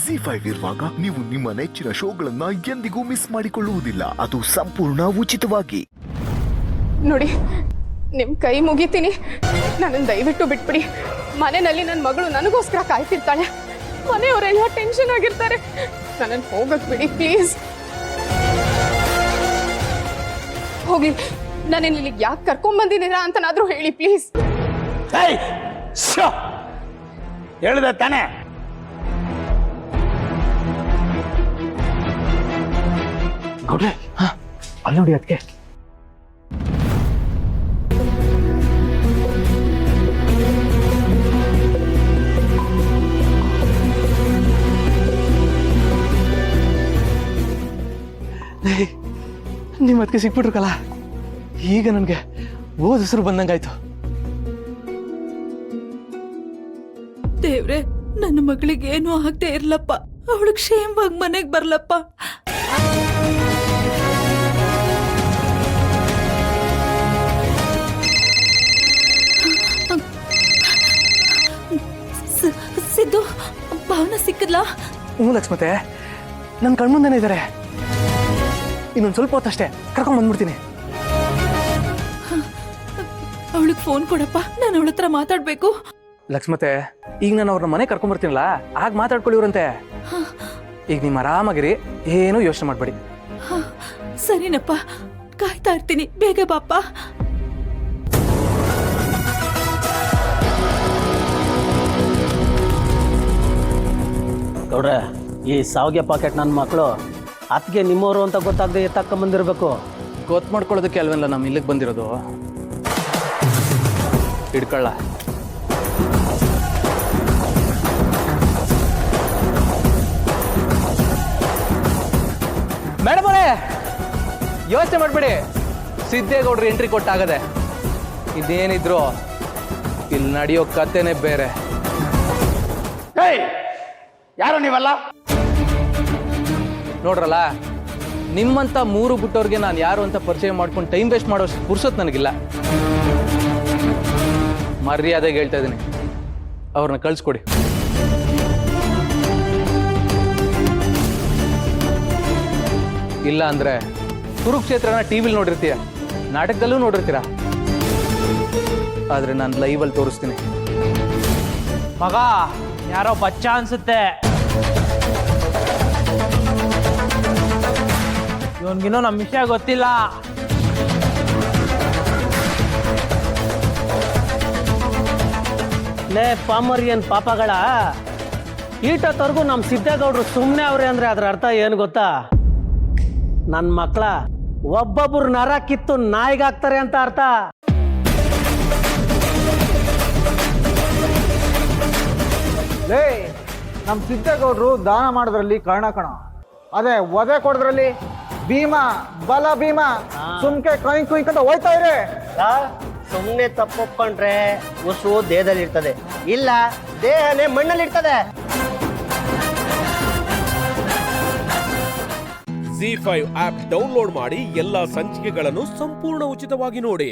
ZEE5 ಇರುವಾಗ ನೀವು ನಿಮ್ಮ ನೆಚ್ಚಿನ ಶೋಗಳನ್ನ ಎಂದಿಗೂ ಮಿಸ್ ಮಾಡಿಕೊಳ್ಳುವುದಿಲ್ಲ. ಅದು ಸಂಪೂರ್ಣ ಉಚಿತವಾಗಿ. ನೋಡಿ, ನಿಮ್ ಕೈ ಮುಗಿತೀನಿ, ನನ್ನ ದಯವಿಟ್ಟು ಬಿಟ್ಬಿಡಿ. ಮನೆಯಲ್ಲಿ ನನ್ನ ಮಗಳು ನನಗೋಸ್ಕರ ಕಾಯ್ತಿರ್ತಾಳೆ. ಮನೆಯವರೆಲ್ಲ ಟೆನ್ಷನ್ ಆಗಿರ್ತಾರೆ. ನನ್ನನ್ನು ಹೋಗಕ್ ಬಿಡಿ ಪ್ಲೀಸ್. ಹೋಗಿ ನಾನು ಇಲ್ಲಿಗೆ ಯಾಕೆ ಕರ್ಕೊಂಡ್ ಬಂದಿದ್ದೀರಾ ಅಂತನಾದ್ರೂ ಹೇಳಿ ಪ್ಲೀಸ್. ಹೇಳಿದೆ ತಾನೆ. ಗೌಡ್ರೆ, ಅಲ್ಲಿ ನೋಡಿ ಅದಕ್ಕೆ. ನಿಮ್ಮ ಅದಕ್ಕೆ ಸಿಕ್ಬಿಟ್ರಕಲ್ಲ, ಈಗ ನನಗೆ ಓದ್ ಹೆಸರು ಬಂದಂಗಾಯ್ತು. ದೇವ್ರೆ, ನನ್ನ ಮಗಳಿಗೆ ಏನೂ ಆಗದೆ ಇರ್ಲಪ್ಪ, ಅವಳು ಕ್ಷೇಮವಾಗಿ ಮನೆಗೆ ಬರ್ಲಪ್ಪ. ಸಿದ್ದು, ಭಾವನಾ ಸಿಕ್ಕದ್ಲಾ? ಹ್ಞೂ ಲಕ್ಷ್ಮತೆ, ನನ್ನ ಕಣ್ಮುಂದನೇ ಇದ್ದಾರೆ. ಇನ್ನೊಂದು ಸ್ವಲ್ಪ ಹೊತ್ತಷ್ಟೇ ಕರ್ಕೊಂಡ್ ಬಂದ್ಬಿಡ್ತೀನಿ. ಅವಳಿಗೆ ಫೋನ್ ಕೊಡಪ್ಪ, ನಾನು ಅವಳ ಹತ್ರ ಮಾತಾಡ್ಬೇಕು. ಲಕ್ಷ್ಮತೆ, ಈಗ ನಾನು ಅವ್ರನ್ನ ಮನೆ ಕರ್ಕೊಂಡ್ ಬರ್ತೀನಲ್ಲ, ಆಗ ಮಾತಾಡ್ಕೊಳ್ಳಿವ್ರಂತೆ. ಈಗ ನೀವು ಆರಾಮಾಗಿರಿ, ಏನೂ ಯೋಚನೆ ಮಾಡಬೇಡಿ. ಸರಿನಪ್ಪ, ಕಾಯ್ತಾ ಇರ್ತೀನಿ, ಬೇಗ ಬಾಪ್ಪ. ಗೌಡ್ರೆ, ಈ ಸಾವಿಗೆ ಪಾಕೆಟ್ ನನ್ನ ಮಕ್ಕಳು ಅತ್ತಿಗೆ ನಿಮ್ಮವರು ಅಂತ ಗೊತ್ತಾಗದೆ ಎತ್ತಕೊಂಬಂದಿರಬೇಕು. ಗೊತ್ತು ಮಾಡ್ಕೊಳ್ಳೋದಕ್ಕೆ ಅಲ್ವಲ್ಲ ನಮ್ಮ ಇಲ್ಲಿಗೆ ಬಂದಿರೋದು. ಹಿಡ್ಕೊಳ್ಳ. ಮೇಡಮ್ ಅವರೇ, ಯೋಚನೆ ಮಾಡಬೇಡಿ, ಸಿದ್ದೇಗೌಡ್ರು ಎಂಟ್ರಿ ಕೊಟ್ಟಾಗದೆ. ಇದೇನಿದ್ರು ಇಲ್ಲಿ ನಡೆಯೋ ಕತೆನೇ ಬೇರೆ. ಯಾರು ನೀವಲ್ಲ? ನೋಡ್ರಲ್ಲ, ನಿಮ್ಮಂತ ಮೂರು ಬಿಟ್ಟವ್ರಿಗೆ ನಾನು ಯಾರು ಅಂತ ಪರಿಚಯ ಮಾಡ್ಕೊಂಡು ಟೈಮ್ ವೇಸ್ಟ್ ಮಾಡೋ ಪುರ್ಸೊತ್ ನನಗಿಲ್ಲ. ಮರ್ಯಾದೆಗೆ ಹೇಳ್ತಾ ಇದ್ದೀನಿ, ಅವ್ರನ್ನ ಕಳಿಸ್ಕೊಡಿ. ಇಲ್ಲ ಅಂದ್ರೆ ಕುರುಕ್ಷೇತ್ರನ ಟಿವಿಲಿ ನೋಡಿರ್ತೀಯ, ನಾಟಕದಲ್ಲೂ ನೋಡಿರ್ತೀರ, ಆದ್ರೆ ನಾನು ಲೈವಲ್ಲಿ ತೋರಿಸ್ತೀನಿ. ಮಗ ಯಾರೋ ಬಚ್ಚ ಅನ್ಸುತ್ತೆ. ಇವನ್ಗಿನ್ನೂ ನಮ್ಮ ವಿಷಯ ಗೊತ್ತಿಲ್ಲ. ಲೇ ಪಾಮರಿಯನ್ ಪಾಪಗಳ, ಈಟತ್ತವರೆಗೂ ನಮ್ಮ ಸಿದ್ದೇಗೌಡರು ಸುಮ್ಮನೆ ಅವ್ರೆ ಅಂದ್ರೆ ಅದ್ರ ಅರ್ಥ ಏನು ಗೊತ್ತಾ? ನನ್ನ ಮಕ್ಕಳ ಒಬ್ಬೊಬ್ರು ನರ ಕಿತ್ತು ನಾಯಿಗಾಗ್ತಾರೆ ಅಂತ ಅರ್ಥ. ಲೇ, ನಮ್ಮ ಸಿದ್ದೇಗೌಡರು ದಾನ ಮಾಡೋದ್ರಲ್ಲಿ ಕರ್ಣ ಕಣ, ಅದೇ ವಧೆ ಕೊಡೋದ್ರಲ್ಲಿ ಭೀಮ, ಬಲ ಭೀಮ. ಸುಮ್ಕೆ ಕುಯ್ಕೊಂತ ಹೋಯ್ತಾ ಇರಿ. ಸುಮ್ಮನೆ ತಪ್ಪೊಪ್ಕೊಂಡ್ರೆ ಉಸು ದೇಹದಲ್ಲಿ ಇರ್ತದೆ, ಇಲ್ಲ ದೇಹನೇ ಮಣ್ಣಲ್ಲಿ ಇರ್ತದೆ. ZEE5 ಆಪ್ ಡೌನ್ಲೋಡ್ ಮಾಡಿ ಎಲ್ಲಾ ಸಂಚಿಕೆಗಳನ್ನು ಸಂಪೂರ್ಣ ಉಚಿತವಾಗಿ ನೋಡಿ.